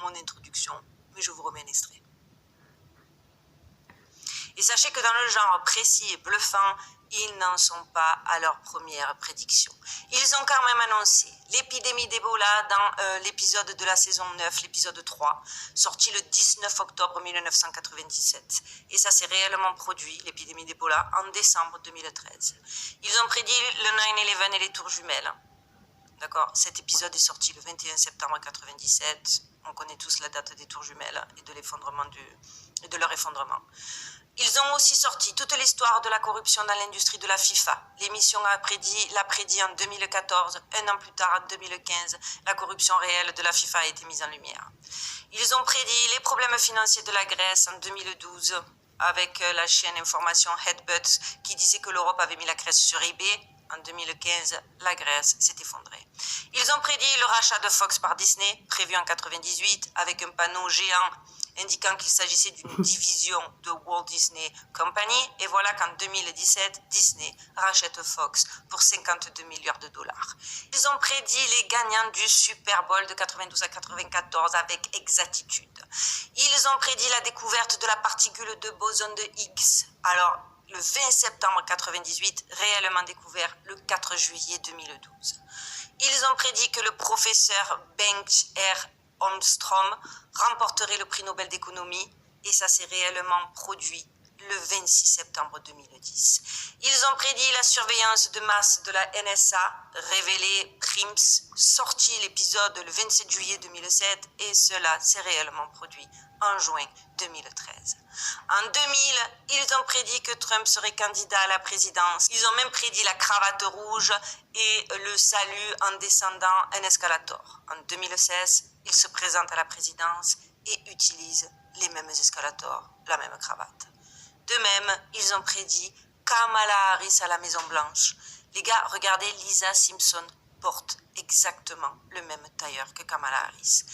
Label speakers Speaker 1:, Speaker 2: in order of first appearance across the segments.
Speaker 1: mon introduction, mais je vous remets un extrait. Et sachez que dans le genre précis et bluffant, ils n'en sont pas à leur première prédiction. Ils ont quand même annoncé l'épidémie d'Ebola dans l'épisode de la saison 9, l'épisode 3, sorti le 19 octobre 1997. Et ça s'est réellement produit, l'épidémie d'Ebola, en décembre 2013. Ils ont prédit le 9/11 et les tours jumelles. D'accord, cet épisode est sorti le 21 septembre 1997. On connaît tous la date des tours jumelles et de leur effondrement. Ils ont aussi sorti toute l'histoire de la corruption dans l'industrie de la FIFA. L'émission l'a prédit en 2014. Un an plus tard, en 2015, la corruption réelle de la FIFA a été mise en lumière. Ils ont prédit les problèmes financiers de la Grèce en 2012 avec la chaîne information Headbutt qui disait que l'Europe avait mis la Grèce sur eBay. En 2015, la Grèce s'est effondrée. Ils ont prédit le rachat de Fox par Disney, prévu en 1998, avec un panneau géant indiquant qu'il s'agissait d'une division de Walt Disney Company. Et voilà qu'en 2017, Disney rachète Fox pour 52 milliards de dollars. Ils ont prédit les gagnants du Super Bowl de 92 à 94 avec exactitude. Ils ont prédit la découverte de la particule de boson de Higgs. Alors, le 20 septembre 1998, réellement découvert le 4 juillet 2012. Ils ont prédit que le professeur Bengt R. Holmström remporterait le prix Nobel d'économie et ça s'est réellement produit le 26 septembre 2010. Ils ont prédit la surveillance de masse de la NSA, révélé PRIMS, sorti l'épisode le 27 juillet 2007 et cela s'est réellement produit en juin 2013. En 2000, ils ont prédit que Trump serait candidat à la présidence. Ils ont même prédit la cravate rouge et le salut en descendant un escalator. En 2016, ils se présentent à la présidence et utilisent les mêmes escalators, la même cravate. De même, ils ont prédit Kamala Harris à la Maison-Blanche. Les gars, regardez, Lisa Simpson porte exactement le même tailleur que Kamala Harris.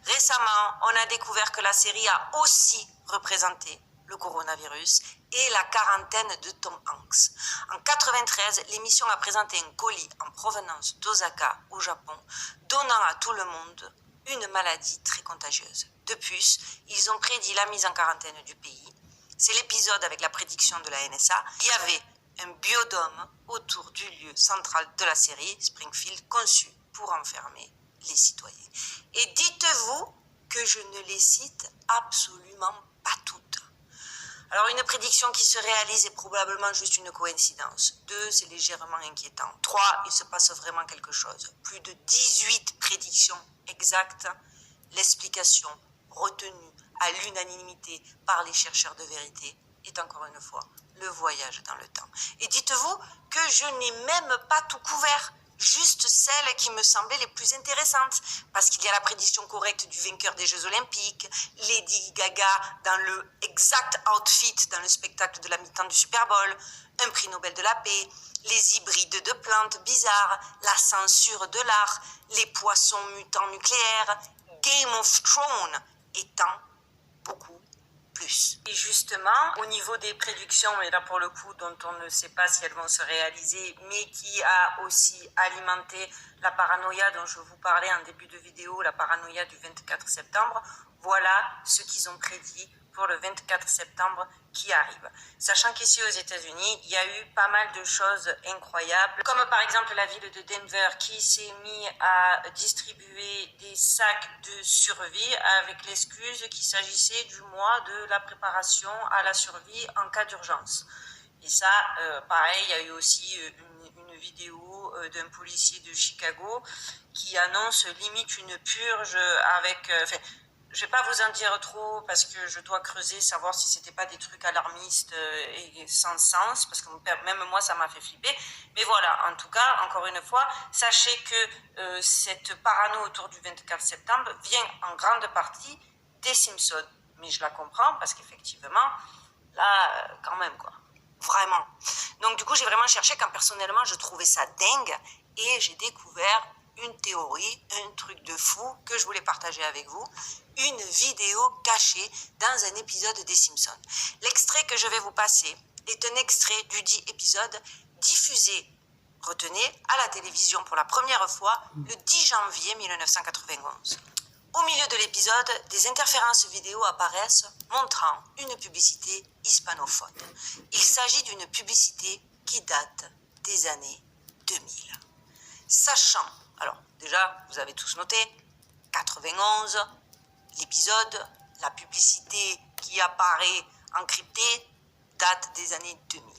Speaker 1: Récemment, on a découvert que la série a aussi représenté le coronavirus et la quarantaine de Tom Hanks. En 1993, l'émission a présenté un colis en provenance d'Osaka, au Japon, donnant à tout le monde une maladie très contagieuse. De plus, ils ont prédit la mise en quarantaine du pays. C'est l'épisode avec la prédiction de la NSA. Il y avait un biodôme autour du lieu central de la série, Springfield, conçu pour enfermer les citoyens. Et dites-vous que je ne les cite absolument pas toutes. Alors, une prédiction qui se réalise est probablement juste une coïncidence. 2, c'est légèrement inquiétant. 3, il se passe vraiment quelque chose. Plus de 18 prédictions exactes. L'explication retenue à l'unanimité par les chercheurs de vérité est encore une fois le voyage dans le temps. Et dites-vous que je n'ai même pas tout couvert, juste celles qui me semblaient les plus intéressantes, parce qu'il y a la prédiction correcte du vainqueur des Jeux Olympiques, Lady Gaga dans le exact outfit dans le spectacle de la mi-temps du Super Bowl, un prix Nobel de la paix, les hybrides de plantes bizarres, la censure de l'art, les poissons mutants nucléaires, Game of Thrones étant beaucoup plus. Et justement, au niveau des prédictions, et là pour le coup, dont on ne sait pas si elles vont se réaliser, mais qui a aussi alimenté la paranoïa dont je vous parlais en début de vidéo, la paranoïa du 24 septembre, voilà ce qu'ils ont prédit pour le 24 septembre qui arrive. Sachant qu'ici aux États-Unis, il y a eu pas mal de choses incroyables, comme par exemple la ville de Denver qui s'est mise à distribuer des sacs de survie avec l'excuse qu'il s'agissait du mois de la préparation à la survie en cas d'urgence. Et ça, pareil, il y a eu aussi une vidéo d'un policier de Chicago qui annonce limite une purge avec... je vais pas vous en dire trop parce que je dois creuser, savoir si c'était pas des trucs alarmistes et sans sens, parce que même moi ça m'a fait flipper. Mais voilà, en tout cas, encore une fois, sachez que cette parano autour du 24 septembre vient en grande partie des Simpsons. Mais je la comprends parce qu'effectivement, là, quand même quoi. Vraiment. Donc du coup, j'ai vraiment cherché quand personnellement je trouvais ça dingue et j'ai découvert une théorie, un truc de fou que je voulais partager avec vous, une vidéo cachée dans un épisode des Simpsons. L'extrait que je vais vous passer est un extrait du dit épisode diffusé, retenez, à la télévision pour la première fois le 10 janvier 1991. Au milieu de l'épisode, des interférences vidéo apparaissent montrant une publicité hispanophone. Il s'agit d'une publicité qui date des années 2000. Sachant, alors déjà, vous avez tous noté, 91, l'épisode, la publicité qui apparaît encryptée date des années 2000.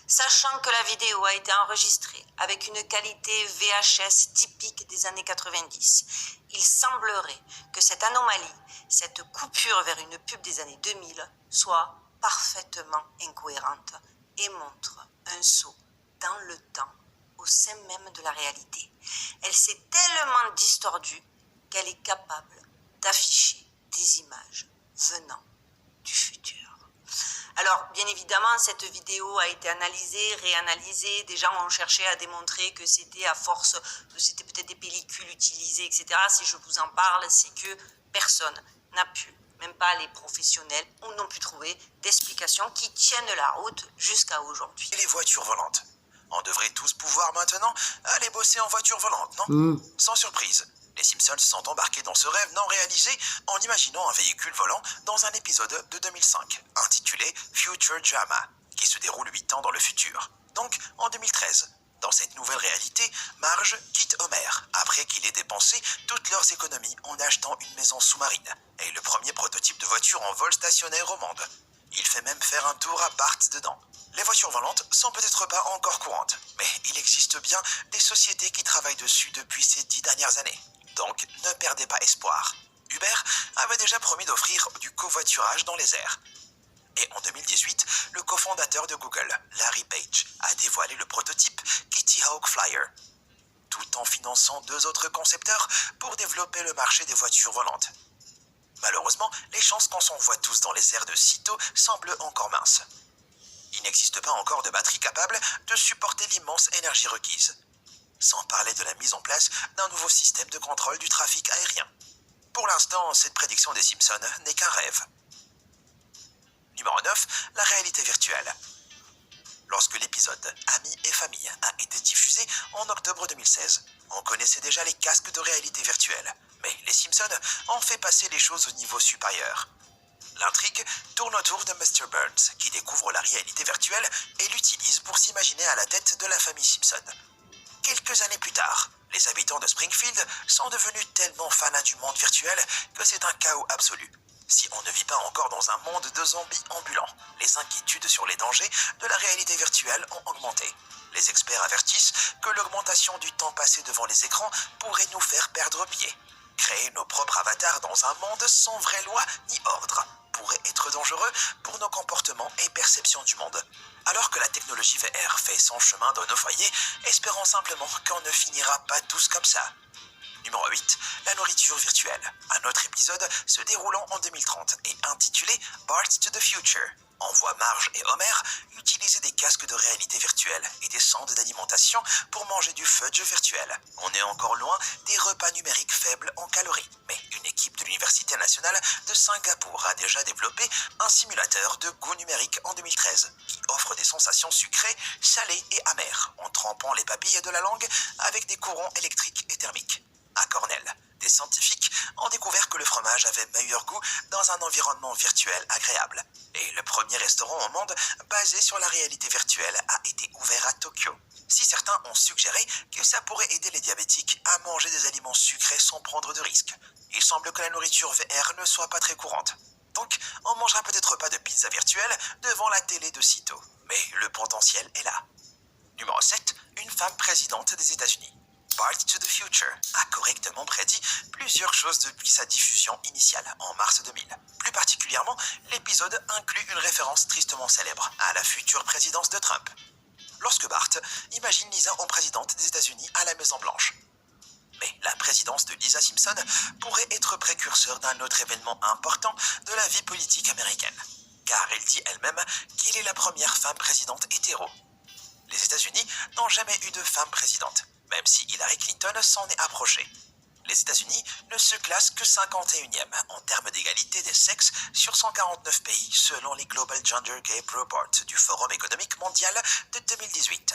Speaker 1: Sachant que la vidéo a été enregistrée avec une qualité VHS typique des années 90, il semblerait que cette anomalie, cette coupure vers une pub des années 2000, soit parfaitement incohérente et montre un saut dans le temps au sein même de la réalité. Elle s'est tellement distordue qu'elle est capable d'afficher des images venant du futur. Alors, bien évidemment, cette vidéo a été analysée, réanalysée. Des gens ont cherché à démontrer que c'était à force, c'était peut-être des pellicules utilisées, etc. Si je vous en parle, c'est que personne n'a pu, même pas les professionnels, n'ont pu trouver d'explications qui tiennent la route jusqu'à aujourd'hui.
Speaker 2: Et les voitures volantes. On devrait tous pouvoir maintenant aller bosser en voiture volante, non? Sans surprise, les Simpsons sont embarqués dans ce rêve non réalisé en imaginant un véhicule volant dans un épisode de 2005, intitulé Future Drama, qui se déroule 8 ans dans le futur. Donc, en 2013. Dans cette nouvelle réalité, Marge quitte Homer après qu'il ait dépensé toutes leurs économies en achetant une maison sous-marine et le premier prototype de voiture en vol stationnaire au monde. Il fait même faire un tour à Bart dedans. Les voitures volantes sont peut-être pas encore courantes, mais il existe bien des sociétés qui travaillent dessus depuis ces 10 dernières années. Donc, ne perdez pas espoir. Uber avait déjà promis d'offrir du covoiturage dans les airs. Et en 2018, le cofondateur de Google, Larry Page, a dévoilé le prototype Kitty Hawk Flyer, tout en finançant 2 autres concepteurs pour développer le marché des voitures volantes. Malheureusement, les chances qu'on s'envoie tous dans les airs de sitôt semblent encore minces. Il n'existe pas encore de batterie capable de supporter l'immense énergie requise, sans parler de la mise en place d'un nouveau système de contrôle du trafic aérien. Pour l'instant, cette prédiction des Simpsons n'est qu'un rêve. Numéro 9, la réalité virtuelle. Lorsque l'épisode Amis et famille a été diffusé en octobre 2016, on connaissait déjà les casques de réalité virtuelle, mais les Simpsons ont fait passer les choses au niveau supérieur. L'intrigue tourne autour de Mr. Burns, qui découvre la réalité virtuelle et l'utilise pour s'imaginer à la tête de la famille Simpson. Quelques années plus tard, les habitants de Springfield sont devenus tellement fanats du monde virtuel que c'est un chaos absolu. Si on ne vit pas encore dans un monde de zombies ambulants, les inquiétudes sur les dangers de la réalité virtuelle ont augmenté. Les experts avertissent que l'augmentation du temps passé devant les écrans pourrait nous faire perdre pied. Créer nos propres avatars dans un monde sans vraie loi ni ordre pourrait être dangereux pour nos comportements et perceptions du monde. Alors que la technologie VR fait son chemin dans nos foyers, espérons simplement qu'on ne finira pas tous comme ça. Numéro 8, la nourriture virtuelle. Un autre épisode se déroulant en 2030 et intitulé Bart to the Future. On voit Marge et Homer utiliser des casques de réalité virtuelle et des sondes d'alimentation pour manger du fudge virtuel. On est encore loin des repas numériques faibles en calories, mais une équipe de l'Université nationale de Singapour a déjà développé un simulateur de goût numérique en 2013 qui offre des sensations sucrées, salées et amères en trempant les papilles de la langue avec des courants électriques et thermiques. À Cornell, des scientifiques ont découvert que le fromage avait meilleur goût dans un environnement virtuel agréable. Et le premier restaurant au monde basé sur la réalité virtuelle a été ouvert à Tokyo. Si certains ont suggéré que ça pourrait aider les diabétiques à manger des aliments sucrés sans prendre de risques, il semble que la nourriture VR ne soit pas très courante. Donc, on mangera peut-être pas de pizza virtuelle devant la télé de sitôt. Mais le potentiel est là. Numéro 7, une femme présidente des États-Unis. Bart to the Future a correctement prédit plusieurs choses depuis sa diffusion initiale en mars 2000. Plus particulièrement, l'épisode inclut une référence tristement célèbre à la future présidence de Trump. Lorsque Bart imagine Lisa en présidente des États-Unis à la Maison-Blanche. Mais la présidence de Lisa Simpson pourrait être précurseur d'un autre événement important de la vie politique américaine. Car elle dit elle-même qu'elle est la première femme présidente hétéro. Les États-Unis n'ont jamais eu de femme présidente, même si Hillary Clinton s'en est approchée. Les États-Unis ne se classent que 51e en termes d'égalité des sexes sur 149 pays selon les Global Gender Gap Report du Forum économique mondial de 2018.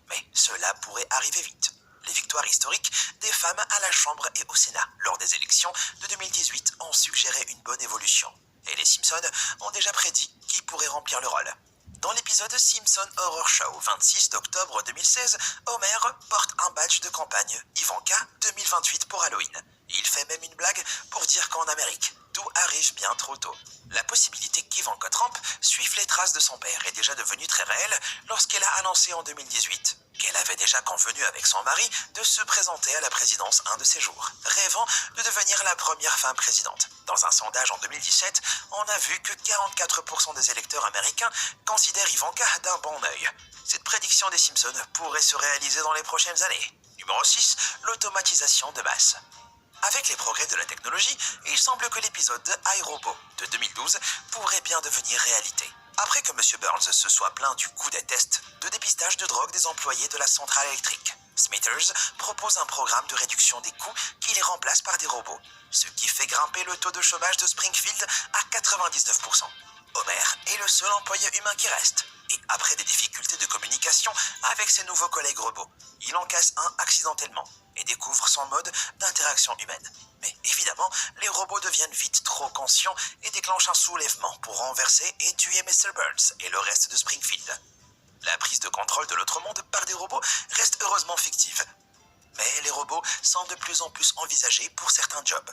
Speaker 2: Mais cela pourrait arriver vite. Les victoires historiques des femmes à la Chambre et au Sénat lors des élections de 2018 ont suggéré une bonne évolution. Et les Simpsons ont déjà prédit qui pourrait remplir le rôle. Dans l'épisode Simpson Horror Show 26 d'octobre 2016, Homer porte un badge de campagne Ivanka 2028 pour Halloween. Il fait même une blague pour dire qu'en Amérique, tout arrive bien trop tôt. La possibilité qu'Ivanka Trump suive les traces de son père est déjà devenue très réelle lorsqu'elle a annoncé en 2018 qu'elle avait déjà convenu avec son mari de se présenter à la présidence un de ces jours, rêvant de devenir la première femme présidente. Dans un sondage en 2017, on a vu que 44% des électeurs américains considèrent Ivanka d'un bon œil. Cette prédiction des Simpsons pourrait se réaliser dans les prochaines années. Numéro 6, l'automatisation de masse. Avec les progrès de la technologie, il semble que l'épisode iRobot de 2012 pourrait bien devenir réalité. Après que M. Burns se soit plaint du coût des tests de dépistage de drogue des employés de la centrale électrique, Smithers propose un programme de réduction des coûts qui les remplace par des robots, ce qui fait grimper le taux de chômage de Springfield à 99%. Homer est le seul employé humain qui reste. Et après des difficultés de communication avec ses nouveaux collègues robots, il en casse un accidentellement et découvre son mode d'interaction humaine. Mais évidemment, les robots deviennent vite trop conscients et déclenchent un soulèvement pour renverser et tuer Mr. Burns et le reste de Springfield. La prise de contrôle de l'autre monde par des robots reste heureusement fictive. Mais les robots sont de plus en plus envisagés pour certains jobs.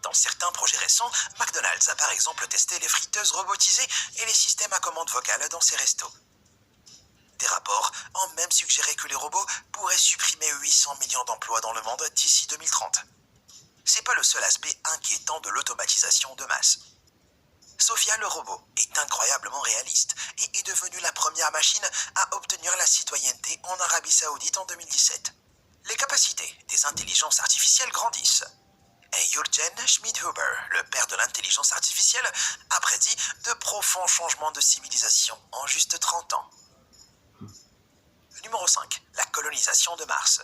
Speaker 2: Dans certains projets récents, McDonald's a par exemple testé les friteuses robotisées et les systèmes à commande vocale dans ses restos. Des rapports ont même suggéré que les robots pourraient supprimer 800 millions d'emplois dans le monde d'ici 2030. C'est pas le seul aspect inquiétant de l'automatisation de masse. Sophia le robot est incroyablement réaliste et est devenue la première machine à obtenir la citoyenneté en Arabie Saoudite en 2017. Les capacités des intelligences artificielles grandissent. Et Jürgen Schmidhuber, le père de l'intelligence artificielle, a prédit de profonds changements de civilisation en juste 30 ans. Numéro 5. La colonisation de Mars.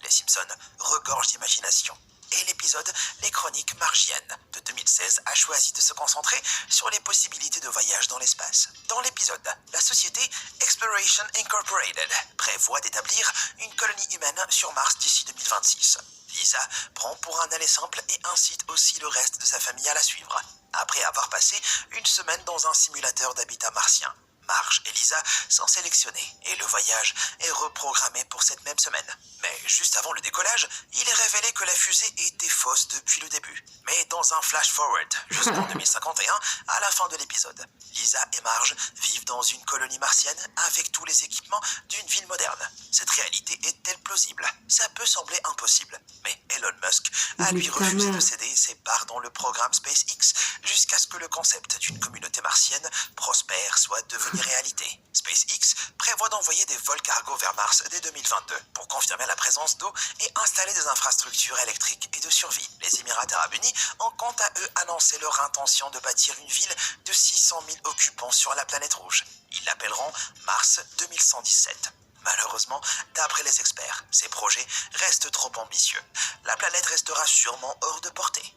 Speaker 2: Les Simpsons regorgent d'imagination. Et l'épisode Les Chroniques Margiennes de 2016 a choisi de se concentrer sur les possibilités de voyage dans l'espace. Dans l'épisode, la société Exploration Incorporated prévoit d'établir une colonie humaine sur Mars d'ici 2026. Lisa prend pour un aller simple et incite aussi le reste de sa famille à la suivre, après avoir passé une semaine dans un simulateur d'habitat martien. Marge et Lisa sont sélectionnés et le voyage est reprogrammé pour cette même semaine. Mais juste avant le décollage, il est révélé que la fusée était fausse depuis le début. Mais dans un flash-forward jusqu'en 2051, à la fin de l'épisode, Lisa et Marge vivent dans une colonie martienne avec tous les équipements d'une ville moderne. Cette réalité est-elle plausible? Ça peut sembler impossible, mais Elon Musk a lui refusé de céder ses parts dans le programme SpaceX jusqu'à ce que le concept d'une communauté martienne prospère soit devenu réalité. SpaceX prévoit d'envoyer des vols cargo vers Mars dès 2022 pour confirmer la présence d'eau et installer des infrastructures électriques et de survie. Les Émirats arabes unis ont quant à eux annoncé leur intention de bâtir une ville de 600 000 occupants sur la planète rouge. Ils l'appelleront Mars 2117. Malheureusement, d'après les experts, ces projets restent trop ambitieux. La planète restera sûrement hors de portée.